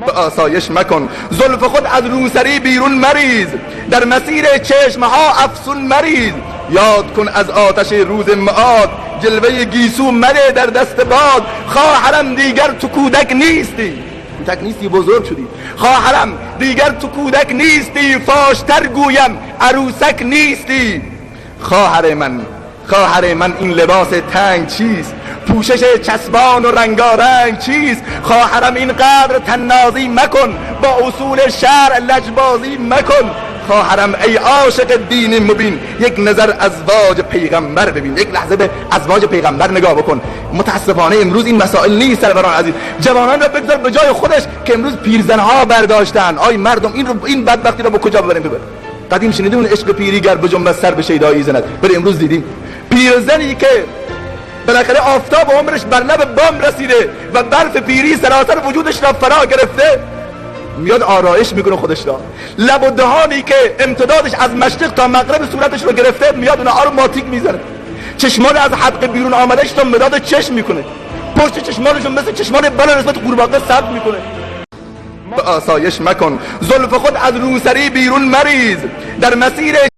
به آسایش مکن، زلف خود از روسری بیرون مریز، در مسیر چشمها افسون مریز. یاد کن از آتش روز معاد، جلوه گیسو مده در دست باد. خواهرم دیگر تو کودک نیستی، کودک نیستی بزرگ شدی. خواهرم دیگر تو کودک نیستی، فاشتر گویم عروسک نیستی. خواهر من این لباس تنگ چیست؟ پوشش چسبان و رنگارنگ چیست؟ خواهرم اینقدر تنازی مکن، با اصول شرع لجبازی مکن. خواهرم ای عاشق دین مبین، یک نظر ازواج پیغمبر ببین، یک لحظه به ازواج پیغمبر نگاه بکن. متاسفانه امروز این مسائل نیست سروران عزیز. جوانان را بگذار به جای خودش که امروز پیرزنها برداشتن. آی مردم این بدبختی را به کجا ببریم؟ ببر. قدیم شنیدیم عشق پیری گر بجنبد سر به شیدایی زند، ولی امروز دیدیم پیرزنی که بالاخره آفتاب عمرش بر لب بام رسیده و برف پیری سراسر وجودش را فرا گرفته، میاد آرایش میکنه خودش را. لب و دهانی که امتدادش از مشرق تا مغرب صورتش رو گرفته، میاد اونها رو ماتیک میزنه. چشمان از حلق بیرون آمدهش تا مداد چشم میکنه، پشت چشمانشون مثل چشمان بلا نسبت قورباغه ثبت میکنه. به آسایش مکن، زلف خود از روسری بیرون مریز، در مسیر